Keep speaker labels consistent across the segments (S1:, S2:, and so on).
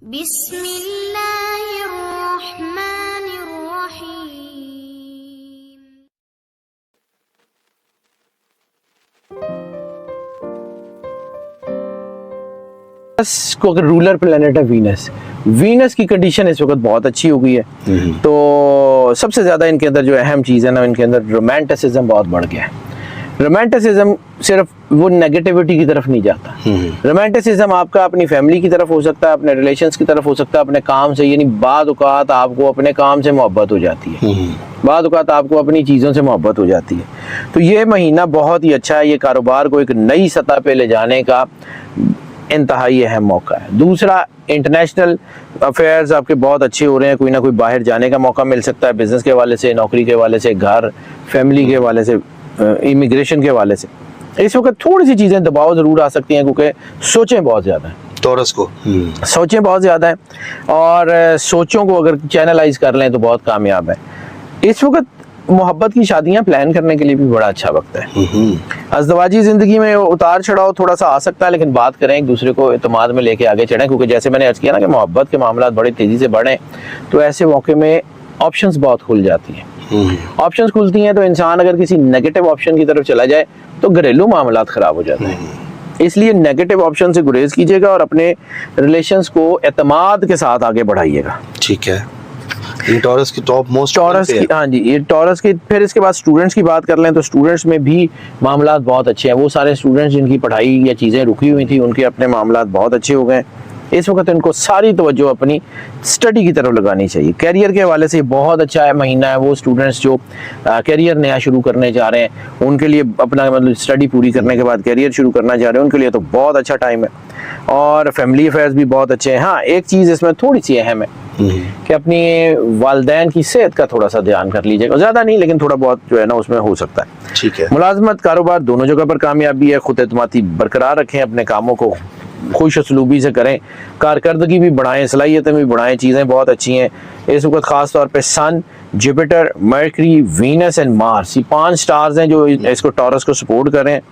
S1: को अगर ruler planet है वीनस, वीनस की कंडीशन इस वक्त बहुत अच्छी हो गई है। तो सबसे ज़्यादा इनके अंदर जो अहम चीज़ है ना, इनके अंदर रोमांटिसिज्म बहुत बढ़ गया है। रोमांटिसिज्म सिर्फ वो नेगेटिविटी की तरफ नहीं जाता। रोमांटिसिज्म आपका अपनी फैमिली की तरफ हो सकता है, अपने रिलेशंस की तरफ हो सकता है, अपने काम से, यानी बाद औकात आपको अपने काम से मोहब्बत हो जाती है, बाद औकात आपको अपनी चीज़ों से मोहब्बत हो जाती है। तो ये महीना बहुत ही अच्छा है, ये कारोबार को एक नई सतह पे ले जाने का इंतहाई अहम मौका है। दूसरा, इंटरनेशनल अफेयर्स आपके बहुत अच्छे हो रहे हैं, कोई ना कोई बाहर जाने का मौका मिल सकता है, बिजनेस के हवाले से, नौकरी के हवाले से, घर, फैमिली के हवाले से, इमिग्रेशन के हवाले से। इस वक्त थोड़ी सी चीज़ें दबाव ज़रूर आ सकती हैं क्योंकि सोचें बहुत ज़्यादा हैं
S2: टॉरस को,
S1: सोचें बहुत ज़्यादा हैं और सोचों को अगर चैनलाइज कर लें तो बहुत कामयाब है। इस वक्त मोहब्बत की शादियां प्लान करने के लिए भी बड़ा अच्छा वक्त है। अज़दवाजी ज़िंदगी में उतार चढ़ाव थोड़ा सा आ सकता है, लेकिन बात करें एक दूसरे को एतमाद में लेके आगे चढ़ें, क्योंकि जैसे मैंने अर्ज़ किया ना कि मोहब्बत के मामला बड़ी तेज़ी से बढ़ें, तो ऐसे मौके में ऑप्शंस बहुत खुल जाती हैं। ऑप्शंस खुलती हैं तो इंसान अगर किसी नेगेटिव ऑप्शन की तरफ चला जाए तो घरेलू मामला ख़राब हो जाते हैं। इसलिए नेगेटिव ऑप्शन से गुरेज कीजिएगा और अपने रिलेशंस को एतमाद के साथ आगे बढ़ाइएगा।
S2: ठीक है, ये टॉरस की टॉप मोस्ट
S1: टॉरस की, हाँ जी, ये टॉरस की। फिर इसके बाद स्टूडेंट्स की बात कर लें तो स्टूडेंट्स में भी मामलात बहुत अच्छे हैं। वो सारे स्टूडेंट्स जिनकी पढ़ाई या चीज़ें रुकी हुई थी, उनके अपने मामलात बहुत अच्छे हो गए। इस वक्त इनको सारी तवज्जो अपनी स्टडी की तरफ लगानी चाहिए। कैरियर के हवाले से बहुत अच्छा है महीना है। वो स्टूडेंट्स जो कैरियर नया शुरू करने जा रहे हैं, उनके लिए अपना मतलब स्टडी पूरी करने के बाद कैरियर शुरू करना चाह रहे हैं, उनके लिए तो बहुत अच्छा टाइम है। और फैमिली अफेयर्स भी बहुत अच्छे हैं। हाँ, एक चीज़ इसमें थोड़ी सी अहम है कि अपनी वालिदैन की सेहत का थोड़ा सा ध्यान कर लीजिएगा, ज़्यादा नहीं लेकिन थोड़ा बहुत जो है ना उसमें हो सकता है।
S2: ठीक है।
S1: मुलाजमत, कारोबार, दोनों जगह पर कामयाबी है। खुद एतमादी बरकरार रखें, अपने कामों को खुश असलूबी से करें, कारकर्दगी भी बढ़ाएं, सलाहियतें भी बढ़ाएं, चीज़ें बहुत अच्छी हैं इस वक्त। ख़ास तौर पे sun, Jupiter, Mercury, Venus and Mars, ये 5 स्टार्स हैं जो इसको टॉरस को सपोर्ट कर रहे हैं।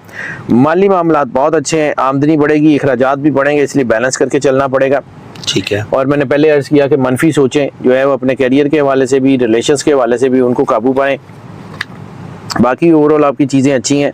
S1: माली मामलात बहुत अच्छे हैं, आमदनी बढ़ेगी, अखराजात भी बढ़ेंगे, इसलिए बैलेंस करके चलना पड़ेगा।
S2: ठीक है।
S1: और मैंने पहले अर्ज़ किया कि मनफी सोचें जो है वो अपने कैरियर के हवाले से भी, रिलेशंस के हवाले से भी, उनको काबू पाएँ। बाकी ओवरऑल आपकी चीज़ें अच्छी हैं।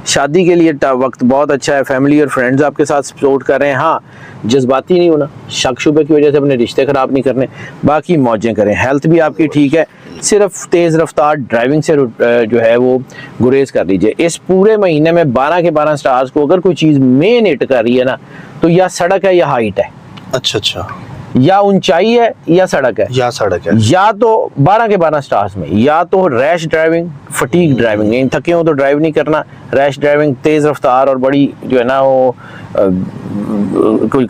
S1: शादी के लिए वक्त बहुत अच्छा है। फैमिली और फ्रेंड्स आपके साथ सपोर्ट कर रहे हैं। हाँ, जज्बाती नहीं होना, शक शुबे की वजह से अपने रिश्ते ख़राब नहीं करने, बाकी मौजें करें। हेल्थ भी आपकी ठीक है, सिर्फ तेज़ रफ्तार ड्राइविंग से जो है वो गुरेज कर लीजिए। इस पूरे महीने में 12 के 12 स्टार्स को अगर कोई चीज़ मेन हिट कर रही है ना, तो या सड़क है या हाइट है।
S2: अच्छा,
S1: या ऊंचाई है या सड़क है, या तो 12 के 12 स्टार्स में, या तो रैश ड्राइविंग, फटीग ड्राइविंग, थके हो तो ड्राइव नहीं करना। रैश ड्राइविंग, तेज रफ्तार और बड़ी जो है ना वो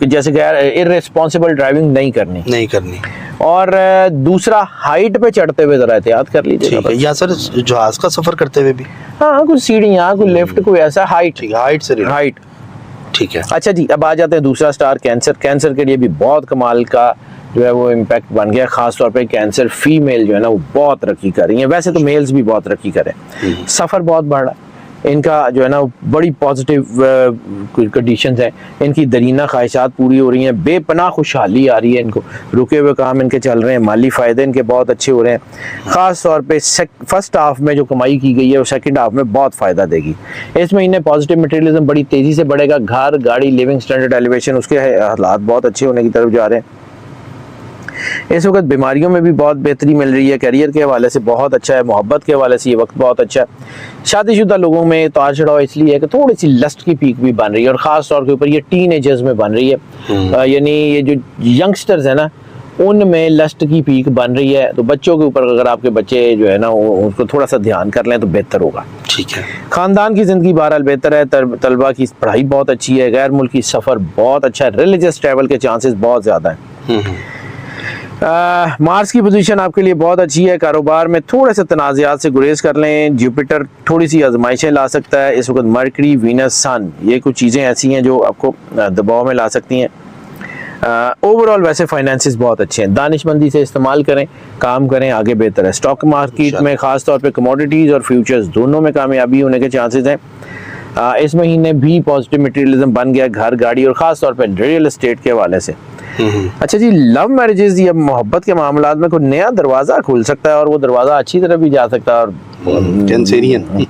S1: जैसे कि इररिस्पॉन्सिबल ड्राइविंग नहीं करनी। और दूसरा, हाइट पे चढ़ते हुए जरा एहतियात कर लीजिएगा।
S2: या सर जहाज का सफर करते हुए भी,
S1: हाँ, कुछ सीढ़ियाँ, कोई लिफ्ट, कोई ऐसा हाइट।
S2: ठीक है।
S1: अच्छा जी, अब आ जाते हैं दूसरा स्टार, कैंसर। कैंसर के लिए भी बहुत कमाल का जो है वो इम्पैक्ट बन गया। खास तौर पे कैंसर फीमेल जो है ना वो बहुत तरक्की कर रही है। वैसे तो मेल्स भी बहुत तरक्की करें, सफ़र बहुत बढ़ रहा है इनका जो है ना, बड़ी पॉजिटिव कंडीशंस हैं। इनकी दरीना ख्वाहिशात पूरी हो रही हैं, बेपनाह खुशहाली आ रही है इनको, रुके हुए काम इनके चल रहे हैं, माली फ़ायदे इनके बहुत अच्छे हो रहे हैं। ख़ास तौर पे फर्स्ट हाफ में जो कमाई की गई है वो सेकंड हाफ में बहुत फ़ायदा देगी। इस महीने पॉजिटिव मटेरियलिज्म बड़ी तेज़ी से बढ़ेगा। घर, गाड़ी, लिविंग स्टैंडर्ड, एलिवेशन, उसके हालात बहुत अच्छे होने की तरफ जा रहे हैं। इस वक्त बीमारियों में भी बहुत बेहतरी मिल रही है। करियर के हवाले से बहुत अच्छा है। मोहब्बत के हवाले से ये वक्त बहुत अच्छा है। शादीशुदा लोगों में उतार चढ़ाव इसलिए है कि थोड़ी सी लस्ट की पीक भी बन रही है, और ख़ास तौर के ऊपर ये टीनेजर्स में बन रही है। यानी ये जो यंगस्टर्स है ना, उनमें लस्ट की पीक बन रही है। तो बच्चों के ऊपर अगर आपके बच्चे जो है ना उनको थोड़ा सा ध्यान कर लें तो बेहतर होगा।
S2: ठीक है।
S1: ख़ानदान की ज़िंदगी बहरहाल बेहतर है। तलबा की पढ़ाई बहुत अच्छी है। गैर मुल्की सफ़र बहुत अच्छा है। रिलीजियस ट्रैवल के चांसेस बहुत ज़्यादा हैं। मार्स की पोजीशन आपके लिए बहुत अच्छी है। कारोबार में थोड़े से तनाज़ात से गुरेज कर लें। जुपिटर थोड़ी सी आजमाइशें ला सकता है इस वक्त। मरकरी, वीनस, सन, ये कुछ चीज़ें ऐसी हैं जो आपको दबाव में ला सकती हैं। ओवरऑल वैसे फाइनेंसेस बहुत अच्छे हैं। दानिशमंदी से इस्तेमाल करें, काम करें, आगे बेहतर है। स्टॉक मार्केट में ख़ास तौर पे कमोडिटीज़ और फ्यूचर्स दोनों में कामयाबी होने के चांसेस हैं। इस महीने भी पॉजिटिव मटेरियलिज्म बन गया घर, गाड़ी और ख़ास तौर पे रियल एस्टेट के हवाले से। अच्छा जी, लव मैरिजेस या मोहब्बत के मामलात में कोई नया दरवाजा खुल सकता है और वो दरवाजा अच्छी तरह भी जा सकता है। और
S2: कैंसेरियन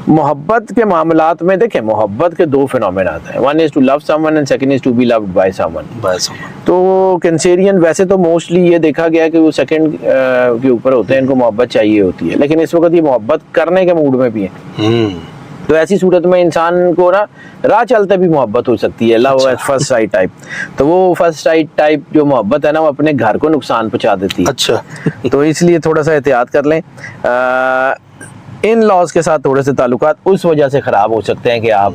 S1: मोहब्बत के मामलात में देखें, मोहब्बत के दो फिनोमेना आते हैं, one is to love someone and second is to be loved by someone. तो कैंसेरियन वैसे तो मोस्टली ये देखा गया कि वो सेकंड के ऊपर होते हैं, इनको मोहब्बत चाहिए होती है, लेकिन इस वक्त ये मोहब्बत करने के मूड में भी है। तो ऐसी सूरत में इंसान को ना राह चलते भी मोहब्बत हो सकती है, love at first sight type. तो वो फर्स्ट साइट टाइप जो मोहब्बत है ना, वो अपने घर को नुकसान पहुंचा देती है।
S2: अच्छा
S1: तो इसलिए थोड़ा सा एहतियात कर लें। इन लॉज के साथ थोड़े से ताल्लुकात उस वजह से ख़राब हो सकते हैं कि आप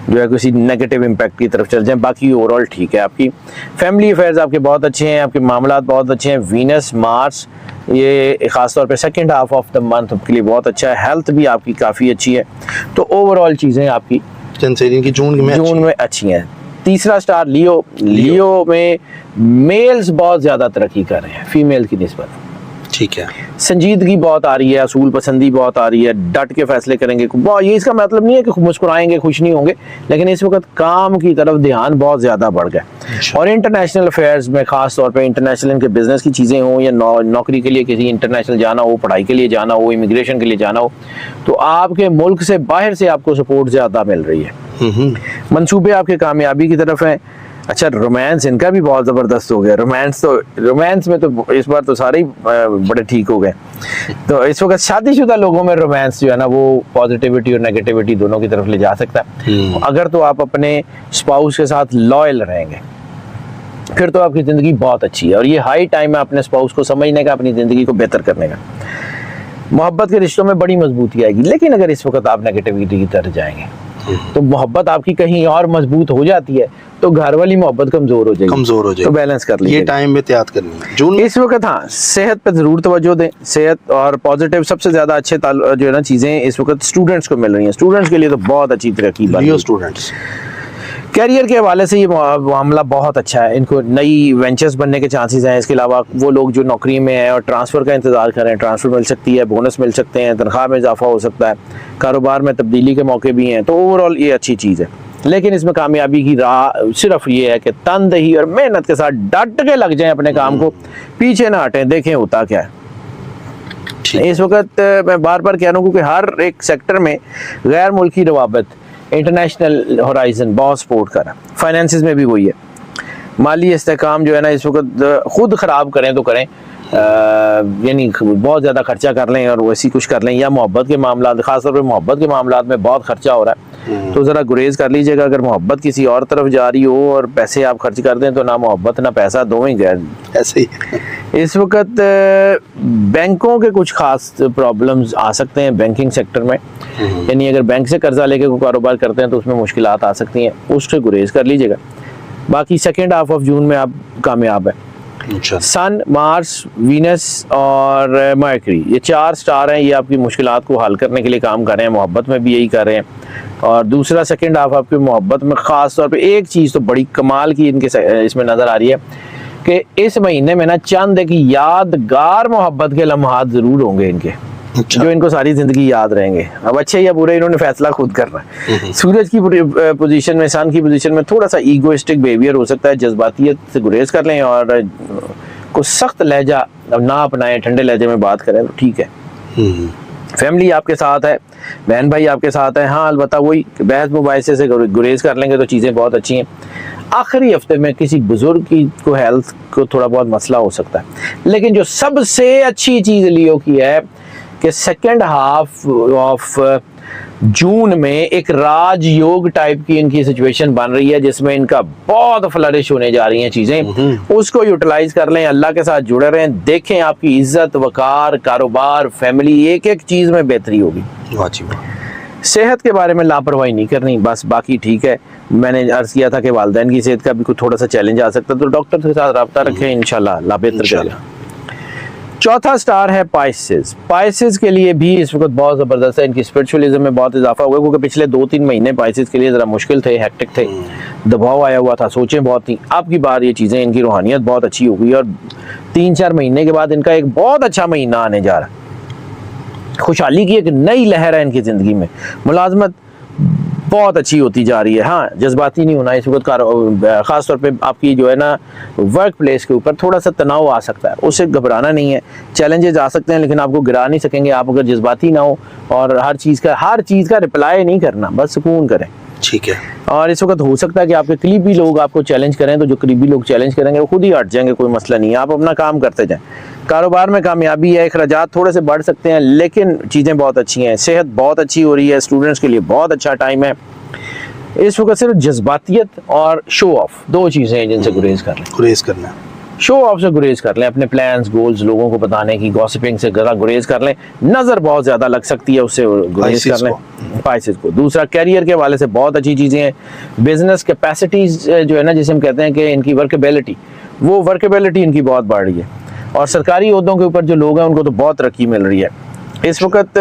S1: जो है किसी नेगेटिव इम्पैक्ट की तरफ चल जाएं। बाकी ओवरऑल ठीक है, आपकी फैमिली अफेयर्स आपके बहुत अच्छे हैं, आपके मामलात बहुत अच्छे हैं। वीनस मार्स ये ख़ासतौर पे second half of the month के लिए बहुत अच्छा है। हेल्थ भी आपकी काफ़ी अच्छी है। तो ओवरऑल चीज़ें आपकी
S2: कैंसेरियन की जून में
S1: अच्छी हैं। तीसरा स्टार लियो में मेल्स बहुत ज़्यादा तरक्की कर रहे हैं फीमेल की निस्बत।
S2: ठीक है,
S1: संजीदगी बहुत आ रही है, असूल पसंदी बहुत आ रही है, डट के फैसले करेंगे। ये इसका मतलब नहीं है कि मुस्कुराएंगे, खुश नहीं होंगे, लेकिन इस वक्त काम की तरफ ध्यान बहुत ज़्यादा बढ़ गया। और इंटरनेशनल अफेयर्स में ख़ास तौर पे इंटरनेशनल इनके बिजनेस की चीज़ें हों या नौकरी के लिए किसी इंटरनेशनल जाना हो, पढ़ाई के लिए जाना हो, इमिग्रेशन के लिए जाना हो, तो आपके मुल्क से बाहर से आपको सपोर्ट ज़्यादा मिल रही है। मंसूबे आपके कामयाबी की तरफ हैं। अच्छा, रोमांस इनका भी बहुत ज़बरदस्त हो गया। रोमांस में तो इस बार तो सारे ही बड़े ठीक हो गए। तो इस वक्त शादीशुदा लोगों में रोमांस जो है ना, वो पॉजिटिविटी और नेगेटिविटी दोनों की तरफ ले जा सकता है। अगर तो आप अपने स्पाउस के साथ लॉयल रहेंगे फिर तो आपकी ज़िंदगी बहुत अच्छी है, और ये हाई टाइम है अपने स्पाउस को समझने का, अपनी ज़िंदगी को बेहतर करने का। मोहब्बत के रिश्तों में बड़ी मजबूती आएगी। लेकिन अगर इस वक्त आप नेगेटिविटी की तरफ जाएंगे तो मोहब्बत आपकी कहीं और मजबूत हो जाती है, तो घर वाली मोहब्बत कमजोर हो जाएगी। तो बैलेंस कर लीजिए।
S2: ये टाइम में एहतियात करनी है जून में।
S1: इस वक्त हाँ, सेहत पे जरूर तवज्जो दें। सेहत और पॉजिटिव सबसे ज्यादा अच्छे जो है ना चीजें इस वक्त स्टूडेंट्स को मिल रही हैं। स्टूडेंट्स के लिए तो बहुत अच्छी तरक्की बन रही है।
S2: स्टूडेंट्स
S1: कैरियर के हवाले से ये मामला बहुत अच्छा है। इनको नई वेंचर्स बनने के चांसेस हैं। इसके अलावा वो लोग जो नौकरी में हैं और ट्रांसफ़र का इंतज़ार कर रहे हैं, ट्रांसफ़र मिल सकती है, बोनस मिल सकते हैं, तनख्वाह में इजाफा हो सकता है, कारोबार में तब्दीली के मौके भी हैं। तो ओवरऑल ये अच्छी चीज़ है। लेकिन इसमें कामयाबी की राह सिर्फ ये है कि तनदेही और मेहनत के साथ डट के लग जाएं अपने काम को, पीछे ना हटें, देखें होता क्या है। इस वक्त मैं बार बार कह रहा हूँ क्योंकि हर एक सेक्टर में गैर मुल्की रवाबत, इंटरनेशनल होराइजन बहुत सपोर्ट कर रहा है। फाइनेंसिस में भी वही है। माली इस्तेहकाम जो है ना इस वक्त खुद ख़राब करें तो करें, यानी बहुत ज़्यादा खर्चा कर लें और वैसी कुछ कर लें, या मोहब्बत के मामला, ख़ासतौर पे मोहब्बत के मामला में बहुत खर्चा हो रहा है, तो ज़रा गुरेज कर लीजिएगा। अगर मोहब्बत किसी और तरफ जा रही हो और पैसे आप खर्च कर दें तो ना मोहब्बत ना पैसा, दोनों ही गैर।
S2: ऐसे ही
S1: इस वक्त बैंकों के कुछ खास प्रॉब्लम्स आ सकते हैं बैंकिंग सेक्टर में। यानी अगर बैंक से कर्जा लेके कोई कारोबार करते हैं तो उसमें मुश्किलात आ सकती हैं, उससे गुरेज कर लीजिएगा। बाकी सेकेंड हाफ ऑफ जून में आप कामयाब है। सन, मार्स, वीनस और मर्करी, ये 4 स्टार हैं। ये आपकी मुश्किलात को हल करने के लिए काम कर रहे हैं। मोहब्बत में भी यही कर रहे हैं। और दूसरा सेकंड हाफ आपकी मोहब्बत में ख़ास तौर पे एक चीज़ तो बड़ी कमाल की इनके इसमें नज़र आ रही है कि इस महीने में ना चंद एक यादगार मोहब्बत के लम्हात ज़रूर होंगे इनके, जो इनको सारी ज़िंदगी याद रहेंगे। अब अच्छे या बुरे इन्होंने फैसला खुद करना है। सूरज की पोजीशन में, सन की पोजीशन में थोड़ा सा ईगोइस्टिक बिहेवियर हो सकता है। जज्बातियत से गुरेज कर लें और कुछ सख्त लहजा ना अपनाएं, ठंडे लहजे में बात करें तो ठीक है। फैमिली आपके साथ है, बहन भाई आपके साथ है। हाँ, अलबत्ता वही बहस मुबाहिसे से गुरेज कर लेंगे तो चीज़ें बहुत अच्छी हैं। आखिरी हफ्ते में किसी बुजुर्ग की को हेल्थ को थोड़ा बहुत मसला हो सकता है, लेकिन जो सबसे अच्छी चीज़ लियो की है कि सेकेंड हाफ ऑफ जून में एक राजयोग टाइप की इनकी सिचुएशन बन रही है जिसमें इनका बहुत फ्लरिश होने जा रही हैं चीज़ें। उसको यूटिलाइज कर लें, अल्लाह के साथ जुड़े रहें, देखें आपकी इज्जत, वकार, कारोबार, फैमिली, एक एक चीज़ में बेहतरी होगी। सेहत के बारे में लापरवाही नहीं करनी, बस बाकी ठीक है। मैंने अर्ज़ किया था कि वालिदैन की सेहत का भी कुछ थोड़ा सा चैलेंज आ सकता है, तो डॉक्टर के साथ रब्ता रखें, इंशाल्लाह अल्लाह बेहतर करेगा। चौथा स्टार है पाइसेस। पाइसेस के लिए भी इस वक्त बहुत ज़बरदस्त है। इनकी स्पिरिचुअलिज्म में बहुत इजाफा हुआ क्योंकि पिछले 2-3 महीने पाइसेस के लिए ज़रा मुश्किल थे, हेक्टिक थे, दबाव आया हुआ था, सोचें बहुत थी। अब की बार ये चीज़ें, इनकी रूहानियत बहुत अच्छी हो गई और 3-4 महीने के बाद इनका एक बहुत अच्छा महीना आने जा रहा है। खुशहाली की एक नई लहर है इनकी ज़िंदगी में। मुलाजमत बहुत अच्छी होती जा रही है। हाँ, जज्बाती नहीं होना इस वक्त, खास तौर पे आपकी जो है ना वर्क प्लेस के ऊपर थोड़ा सा तनाव आ सकता है, उससे घबराना नहीं है। चैलेंजेस आ सकते हैं लेकिन आपको गिरा नहीं सकेंगे आप अगर जज्बाती ना हो, और हर चीज़ का रिप्लाई नहीं करना, बस सुकून करें।
S2: ठीक है।
S1: और इस वक्त हो सकता है कि आपके करीबी लोग आपको चैलेंज करें, तो जो करीबी लोग चैलेंज करेंगे वो खुद ही हट जाएंगे, कोई मसला नहीं है, आप अपना काम करते जाएं। कारोबार में कामयाबी है, अखराजात थोड़े से बढ़ सकते हैं लेकिन चीज़ें बहुत अच्छी हैं, सेहत बहुत अच्छी हो रही है, स्टूडेंट्स के लिए बहुत अच्छा टाइम है। इस वक्त सिर्फ जज्बातियत और शो ऑफ दो चीज़ें हैं जिनसे गुरेज कर लें।
S2: गुरेज करना,
S1: शो ऑफ से गुरेज कर लें, अपने प्लान्स गोल्स लोगों को बताने की, गॉसिपिंग से जरा गुरेज कर लें। नज़र बहुत ज़्यादा लग सकती है, उससे गुरेज कर लें पाइसेस को। दूसरा, कैरियर के हवाले से बहुत अच्छी चीज़ें हैं। बिजनेस कैपेसिटीज जो है ना, जिसे हम कहते हैं कि इनकी वर्केबिलिटी, वो वर्केबिलिटी इनकी बहुत बढ़ रही है। और सरकारी ओहदों के ऊपर जो लोग हैं उनको तो बहुत तरक्की मिल रही है। इस वक्त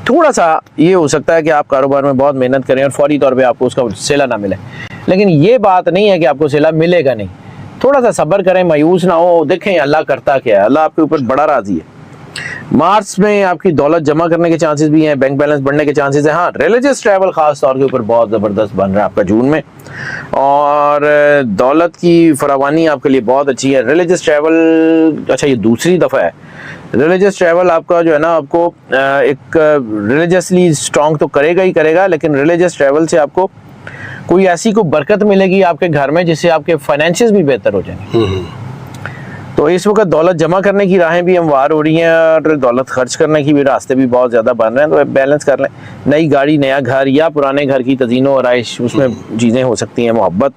S1: थोड़ा सा ये हो सकता है कि आप कारोबार में बहुत मेहनत करें और फौरी तौर पे आपको उसका सिला ना मिले, लेकिन ये बात नहीं है कि आपको सिला मिलेगा नहीं। थोड़ा सा सब्र करें, मायूस ना हो, देखें अल्लाह करता क्या है, अल्लाह आपके ऊपर बड़ा राजी है। मार्च में आपकी दौलत जमा करने के चांसेस भी हैं, बैंक बैलेंस बढ़ने के चांसेस हैं। हाँ, रिलीजियस ट्रैवल खास तौर के ऊपर बहुत ज़बरदस्त बन रहा है आपका जून में, और दौलत की फरावानी आपके लिए बहुत अच्छी है। रिलीजियस ट्रैवल, अच्छा ये दूसरी दफ़ा है रिलीजियस ट्रैवल आपका जो है ना, आपको एक रिलीजियसली स्ट्रॉन्ग तो करेगा ही करेगा, लेकिन रिलीजियस ट्रैवल से आपको कोई ऐसी को बरकत मिलेगी आपके घर में जिससे आपके फाइनेंशियल्स भी बेहतर हो जाएंगे। तो इस वक्त दौलत जमा करने की राहें भी हमवार हो रही हैं और दौलत खर्च करने की भी रास्ते भी बहुत ज़्यादा बन रहे हैं, तो बैलेंस कर लें। नई गाड़ी, नया घर या पुराने घर की तज़ीनो और आइश, उसमें चीज़ें हो सकती हैं। मोहब्बत,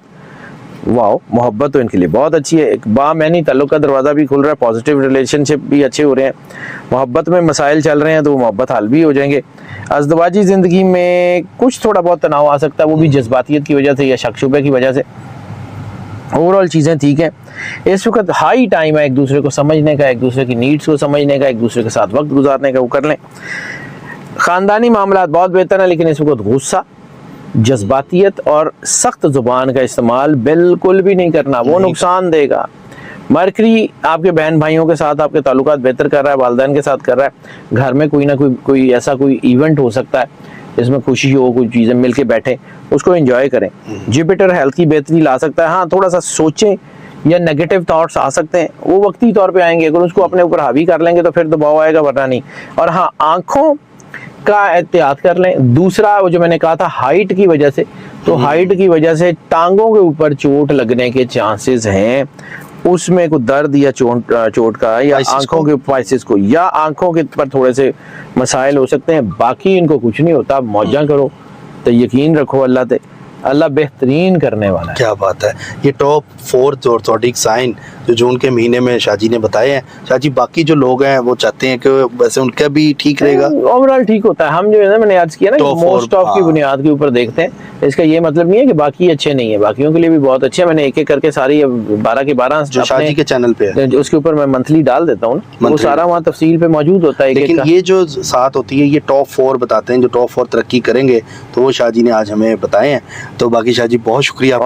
S1: वाह, मोहब्बत तो इनके लिए बहुत अच्छी है। एक बामैनी ताल्लुक का दरवाज़ा भी खुल रहा है, पॉजिटिव रिलेशनशिप भी अच्छे हो रहे हैं। मोहब्बत में मसाइल चल रहे हैं तो मोहब्बत हल भी हो जाएंगे। अज़दवाजी ज़िंदगी में कुछ थोड़ा बहुत तनाव आ सकता है, वो भी जज्बातियत की वजह से या शक शुबे की वजह से। ओवरऑल चीज़ें ठीक हैं। इस वक्त हाई टाइम है एक दूसरे को समझने का, एक दूसरे की नीड्स को समझने का, एक दूसरे के साथ वक्त गुजारने का, वो कर लें। ख़ानदानी मामला बहुत बेहतर है, लेकिन इस वक्त गुस्सा, जज्बातियत और सख्त ज़ुबान का इस्तेमाल बिल्कुल भी नहीं करना, वो नुकसान देगा। मरकरी आपके बहन भाइयों के साथ आपके ताल्लुकात बेहतर कर रहा है, वालिदैन के साथ कर रहा है। घर में कोई ना कोई ऐसा कोई इवेंट हो सकता है जिसमें खुशी हो, कोई चीज़ें मिल के बैठे, उसको एंजॉय करें। जुपिटर हेल्थ की बेहतरी ला सकता है। हाँ, थोड़ा सा सोचें या नेगेटिव थॉट्स आ सकते हैं, वो वक्ती तौर पे आएंगे, अगर उसको अपने ऊपर हावी कर लेंगे तो फिर दबाव आएगा, वरना नहीं। और हाँ, आंखों का एहतियात कर लें। दूसरा, वो जो मैंने कहा था हाइट की वजह से, तो हाइट की वजह से टांगों के ऊपर चोट लगने के चांसेस हैं, उसमें कोई दर्द या चोट का, या आंखों के पाइसेस को, या आंखों के पर थोड़े से मसाइल हो सकते हैं। बाकी इनको कुछ नहीं होता, मौजा करो, तो यकीन रखो अल्लाह ते, अल्लाह बेहतरीन करने वाला है।
S2: क्या बात है। ये टॉप 4 ज़ोडिक साइन जो जून के महीने में शाहजी ने बताए हैं, शाहजी बाकी जो लोग हैं वो चाहते हैं कि वैसे उनका भी ठीक रहेगा?
S1: ओवरऑल ठीक होता है। हम जो है ना, मैंने आज किया ना, मोस्ट ऑफ की बुनियाद के ऊपर देखते हैं। इसका ये मतलब नहीं है कि बाकी अच्छे नहीं है, बाकियों के लिए भी बहुत अच्छे हैं। मैंने एक एक करके सारी 12 के 12
S2: जो शाहजी के चैनल पे है,
S1: उसके ऊपर मैं मंथली डाल देता हूँ, वो सारा वहाँ तफसील पे मौजूद होता है।
S2: लेकिन ये जो साथ होती है, ये टॉप 4 बताते हैं, जो टॉप 4 तरक्की करेंगे, तो वो शाहजी ने आज हमें बताए हैं। तो बाकी शाहजी बहुत शुक्रिया।